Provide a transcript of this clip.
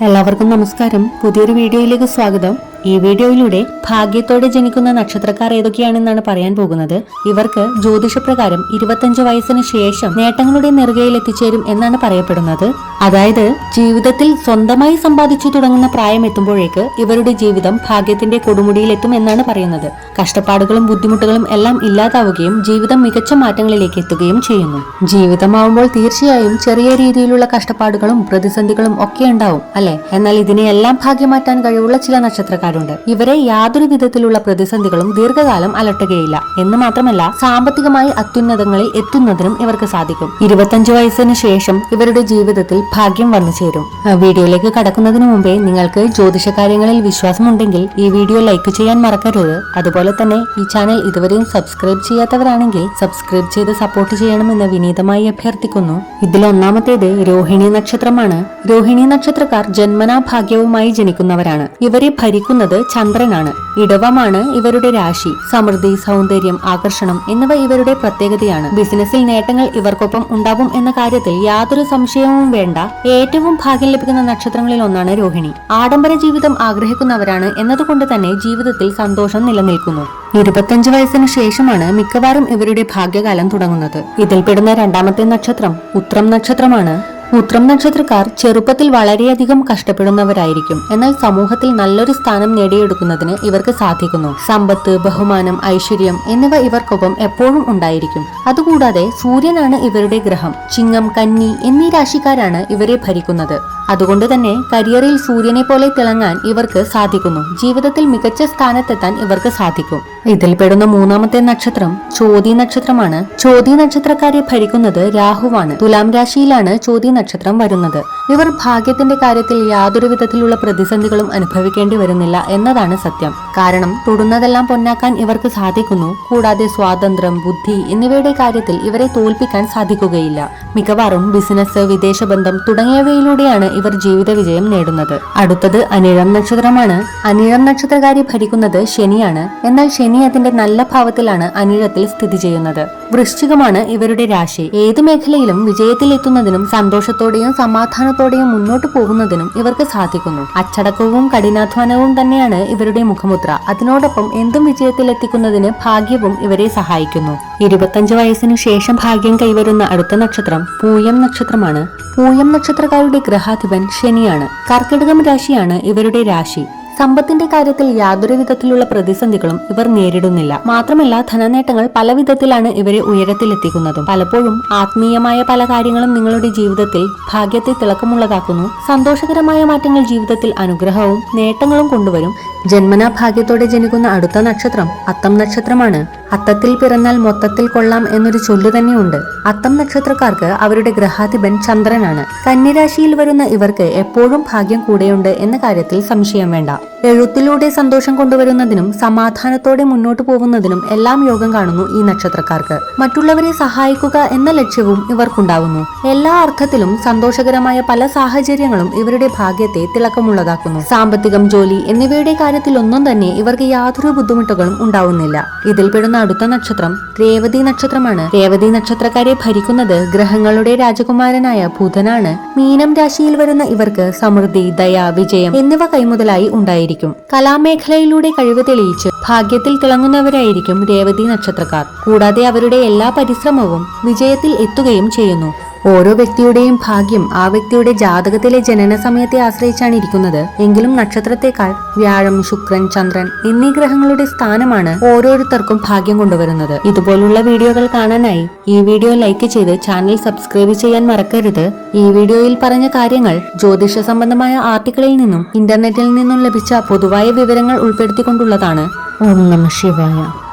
എല്ലാവർക്കും നമസ്കാരം. പുതിയൊരു വീഡിയോയിലേക്ക് സ്വാഗതം. ഈ വീഡിയോയിലൂടെ ഭാഗ്യത്തോടെ ജനിക്കുന്ന നക്ഷത്രക്കാർ ഏതൊക്കെയാണെന്നാണ് പറയാൻ പോകുന്നത്. ഇവർക്ക് ജ്യോതിഷപ്രകാരം 25 വയസ്സിന് ശേഷം നേട്ടങ്ങളുടെ നെറുകയിൽ എത്തിച്ചേരും എന്നാണ് പറയപ്പെടുന്നത്. അതായത് ജീവിതത്തിൽ സ്വന്തമായി സമ്പാദിച്ചു തുടങ്ങുന്ന പ്രായം എത്തുമ്പോഴേക്ക് ഇവരുടെ ജീവിതം ഭാഗ്യത്തിന്റെ കൊടുമുടിയിൽ എത്തും എന്നാണ് പറയുന്നത്. കഷ്ടപ്പാടുകളും ബുദ്ധിമുട്ടുകളും എല്ലാം ഇല്ലാതാവുകയും ജീവിതം മികച്ച മാറ്റങ്ങളിലേക്ക് എത്തുകയും ചെയ്യുന്നു. ജീവിതമാവുമ്പോൾ തീർച്ചയായും ചെറിയ രീതിയിലുള്ള കഷ്ടപ്പാടുകളും പ്രതിസന്ധികളും ഒക്കെ ഉണ്ടാവും അല്ലെ. എന്നാൽ ഇതിനെയെല്ലാം ഭാഗ്യമാറ്റാൻ കഴിവുള്ള ചില നക്ഷത്രക്കാരുണ്ട്. ഇവരെ യാതൊരു വിധത്തിലുള്ള പ്രതിസന്ധികളും ദീർഘകാലം അലട്ടുകയില്ല എന്ന് മാത്രമല്ല സാമ്പത്തികമായി അത്യുന്നതങ്ങളിൽ എത്തുന്നതിനും ഇവർക്ക് സാധിക്കും. 25 വയസ്സിന് ശേഷം ഇവരുടെ ജീവിതത്തിൽ ഭാഗ്യം വന്നു ചേരും. വീഡിയോയിലേക്ക് കടക്കുന്നതിന് മുമ്പേ നിങ്ങൾക്ക് ജ്യോതിഷ കാര്യങ്ങളിൽ വിശ്വാസമുണ്ടെങ്കിൽ ഈ വീഡിയോ ലൈക്ക് ചെയ്യാൻ മറക്കരുത്. അതുപോലെ തന്നെ ഈ ചാനൽ ഇതുവരെയും സബ്സ്ക്രൈബ് ചെയ്യാത്തവരാണെങ്കിൽ സബ്സ്ക്രൈബ് ചെയ്ത് സപ്പോർട്ട് ചെയ്യണമെന്ന് വിനീതമായി അഭ്യർത്ഥിക്കുന്നു. ഇതിൽ ഒന്നാമത്തേത് രോഹിണി നക്ഷത്രമാണ്. രോഹിണി നക്ഷത്രക്കാർ ജന്മനാ ഭാഗ്യവുമായി ജനിക്കുന്നവരാണ്. ഇവരെ ഭരിക്കുന്നത് ചന്ദ്രനാണ്. ഇടവമാണ് ഇവരുടെ രാശി. സമൃദ്ധി, സൗന്ദര്യം, ആകർഷണം എന്നിവ ഇവരുടെ പ്രത്യേകതയാണ്. ബിസിനസ്സിൽ നേട്ടങ്ങൾ ഇവർക്കൊപ്പം ഉണ്ടാവും എന്ന കാര്യത്തിൽ യാതൊരു സംശയവും വേണ്ട. ഏറ്റവും ഭാഗ്യം ലഭിക്കുന്ന നക്ഷത്രങ്ങളിൽ ഒന്നാണ് രോഹിണി. ആഡംബര ജീവിതം ആഗ്രഹിക്കുന്നവരാണ് എന്നതുകൊണ്ട് തന്നെ ജീവിതത്തിൽ സന്തോഷം നിലനിൽക്കുന്നു. 25 വയസ്സിന് ശേഷമാണ് മിക്കവാറും ഇവരുടെ ഭാഗ്യകാലം തുടങ്ങുന്നത്. ഇതിൽപ്പെടുന്ന രണ്ടാമത്തെ നക്ഷത്രം ഉത്രം നക്ഷത്രമാണ്. ഉത്രം നക്ഷത്രക്കാർ ചെറുപ്പത്തിൽ വളരെയധികം കഷ്ടപ്പെടുന്നവരായിരിക്കും. എന്നാൽ സമൂഹത്തിൽ നല്ലൊരു സ്ഥാനം നേടിയെടുക്കുന്നതിന് ഇവർക്ക് സാധിക്കുന്നു. സമ്പത്ത്, ബഹുമാനം, ഐശ്വര്യം എന്നിവ ഇവർക്കൊപ്പം എപ്പോഴും ഉണ്ടായിരിക്കും. അതുകൂടാതെ സൂര്യനാണ് ഇവരുടെ ഗ്രഹം. ചിങ്ങം, കന്നി എന്നീ രാശിക്കാരാണ് ഇവരെ ഭരിക്കുന്നത്. അതുകൊണ്ട് തന്നെ കരിയറിൽ സൂര്യനെ പോലെ തിളങ്ങാൻ ഇവർക്ക് സാധിക്കുന്നു. ജീവിതത്തിൽ മികച്ച സ്ഥാനത്തെത്താൻ ഇവർക്ക് സാധിക്കും. ഇതിൽപ്പെടുന്ന മൂന്നാമത്തെ നക്ഷത്രം ചോതി നക്ഷത്രമാണ്. ചോതി നക്ഷത്രക്കാരെ ഭരിക്കുന്നത് രാഹുവാണ്. തുലാം രാശിയിലാണ് ചോതി നക്ഷത്രം വരുന്നത്. ഇവർ ഭാഗ്യത്തിന്റെ കാര്യത്തിൽ യാതൊരു വിധത്തിലുള്ള പ്രതിസന്ധികളും അനുഭവിക്കേണ്ടി വരുന്നില്ല എന്നതാണ് സത്യം. കാരണം തൊടുന്നതെല്ലാം പൊന്നാക്കാൻ ഇവർക്ക് സാധിക്കുന്നു. കൂടാതെ സ്വാതന്ത്ര്യം, ബുദ്ധി എന്നിവയുടെ കാര്യത്തിൽ ഇവരെ തോൽപ്പിക്കാൻ സാധിക്കുകയില്ല. മിക്കവാറും ബിസിനസ്, വിദേശ ബന്ധം തുടങ്ങിയവയിലൂടെയാണ് ഇവർ ജീവിത വിജയം നേടുന്നത്. അടുത്തത് അനിഴം നക്ഷത്രമാണ്. അനിഴം നക്ഷത്രക്കാരെ ഭരിക്കുന്നത് ശനിയാണ്. എന്നാൽ ശനി അതിന്റെ നല്ല ഭാവത്തിലാണ് അനിഴത്തിൽ സ്ഥിതി ചെയ്യുന്നത്. വൃശ്ചികമാണ് ഇവരുടെ രാശി. ഏതു മേഖലയിലും വിജയത്തിൽ എത്തുന്നതിനും സന്തോഷത്തോടെയും സമാധാനത്തോടെയും മുന്നോട്ട് പോകുന്നതിനും ഇവർക്ക് സാധിക്കുന്നു. അച്ചടക്കവും കഠിനാധ്വാനവും തന്നെയാണ് ഇവരുടെ മുഖമുദ്ര. അതിനോടൊപ്പം എന്തും വിജയത്തിൽ എത്തിക്കുന്നതിന് ഭാഗ്യവും ഇവരെ സഹായിക്കുന്നു. 25 വയസ്സിനു ശേഷം ഭാഗ്യം കൈവരുന്ന അടുത്ത നക്ഷത്രം പൂയം നക്ഷത്രമാണ്. പൂയം നക്ഷത്രക്കാരുടെ ഗ്രഹാധിപൻ ശനിയാണ്. കർക്കിടകം രാശിയാണ് ഇവരുടെ രാശി. സമ്പത്തിന്റെ കാര്യത്തിൽ യാതൊരു വിധത്തിലുള്ള പ്രതിസന്ധികളും ഇവർ നേരിടുന്നില്ല. മാത്രമല്ല ധനനേട്ടങ്ങൾ പല വിധത്തിലാണ് ഇവരെ ഉയരത്തിലെത്തിക്കുന്നതും. പലപ്പോഴും ആത്മീയമായ പല കാര്യങ്ങളും നിങ്ങളുടെ ജീവിതത്തിൽ ഭാഗ്യത്തെ തിളക്കമുള്ളതാക്കുന്നു. സന്തോഷകരമായ മാറ്റങ്ങൾ ജീവിതത്തിൽ അനുഗ്രഹവും നേട്ടങ്ങളും കൊണ്ടുവരും. ജന്മനാ ഭാഗ്യത്തോടെ ജനിക്കുന്ന അടുത്ത നക്ഷത്രം അത്തം നക്ഷത്രമാണ്. അത്തത്തിൽ പിറന്നാൽ മൊത്തത്തിൽ കൊള്ളാം എന്നൊരു ചൊല്ലു തന്നെയുണ്ട്. അത്തം നക്ഷത്രക്കാർക്ക് അവരുടെ ഗ്രഹാധിപൻ ചന്ദ്രനാണ്. കന്യരാശിയിൽ വരുന്ന ഇവർക്ക് എപ്പോഴും ഭാഗ്യം കൂടെയുണ്ട് എന്ന കാര്യത്തിൽ സംശയം വേണ്ട. എഴുത്തിലൂടെ സന്തോഷം കൊണ്ടുവരുന്നതിനും സമാധാനത്തോടെ മുന്നോട്ട് പോകുന്നതിനും എല്ലാം യോഗം കാണുന്നു ഈ നക്ഷത്രക്കാർക്ക്. മറ്റുള്ളവരെ സഹായിക്കുക എന്ന ലക്ഷ്യവും ഇവർക്കുണ്ടാവുന്നു. എല്ലാ അർത്ഥത്തിലും സന്തോഷകരമായ പല സാഹചര്യങ്ങളും ഇവരുടെ ഭാഗ്യത്തെ തിളക്കമുള്ളതാക്കുന്നു. സാമ്പത്തികം, ജോലി എന്നിവയുടെ കാര്യത്തിൽ ഒന്നും തന്നെ ഇവർക്ക് യാതൊരു ബുദ്ധിമുട്ടുകളും ഉണ്ടാവുന്നില്ല. ഇതിൽപ്പെടുന്ന അടുത്ത നക്ഷത്രം രേവതി നക്ഷത്രമാണ്. രേവതി നക്ഷത്രക്കാരെ ഭരിക്കുന്നത് ഗ്രഹങ്ങളുടെ രാജകുമാരനായ ബുധനാണ്. മീനം രാശിയിൽ വരുന്ന ഇവർക്ക് സമൃദ്ധി, ദയ, വിജയം എന്നിവ കൈമുതലായി ഉണ്ടായിരിക്കും. കലാമേഖലയിലൂടെ കഴിവ് തെളിയിച്ച് ഭാഗ്യത്തിൽ തിളങ്ങുന്നവരായിരിക്കും രേവതി നക്ഷത്രക്കാർ. കൂടാതെ അവരുടെ എല്ലാ പരിശ്രമവും വിജയത്തിൽ എത്തുകയും ചെയ്യുന്നു. ഓരോ വ്യക്തിയുടെയും ഭാഗ്യം ആ വ്യക്തിയുടെ ജാതകത്തിലെ ജനന സമയത്തെ ആശ്രയിച്ചാണ് ഇരിക്കുന്നത്. എങ്കിലും നക്ഷത്രത്തെക്കാൾ വ്യാഴം, ശുക്രൻ, ചന്ദ്രൻ എന്നീ ഗ്രഹങ്ങളുടെ സ്ഥാനമാണ് ഓരോരുത്തർക്കും ഭാഗ്യം കൊണ്ടുവരുന്നത്. ഇതുപോലുള്ള വീഡിയോകൾ കാണാനായി ഈ വീഡിയോ ലൈക്ക് ചെയ്ത് ചാനൽ സബ്സ്ക്രൈബ് ചെയ്യാൻ മറക്കരുത്. ഈ വീഡിയോയിൽ പറഞ്ഞ കാര്യങ്ങൾ ജ്യോതിഷ സംബന്ധമായ ആർട്ടിക്കിളിൽ നിന്നും ഇന്റർനെറ്റിൽ നിന്നും ലഭിച്ച പൊതുവായ വിവരങ്ങൾ ഉൾപ്പെടുത്തിക്കൊണ്ടുള്ളതാണ്. ഓം നമഃ ശിവായ.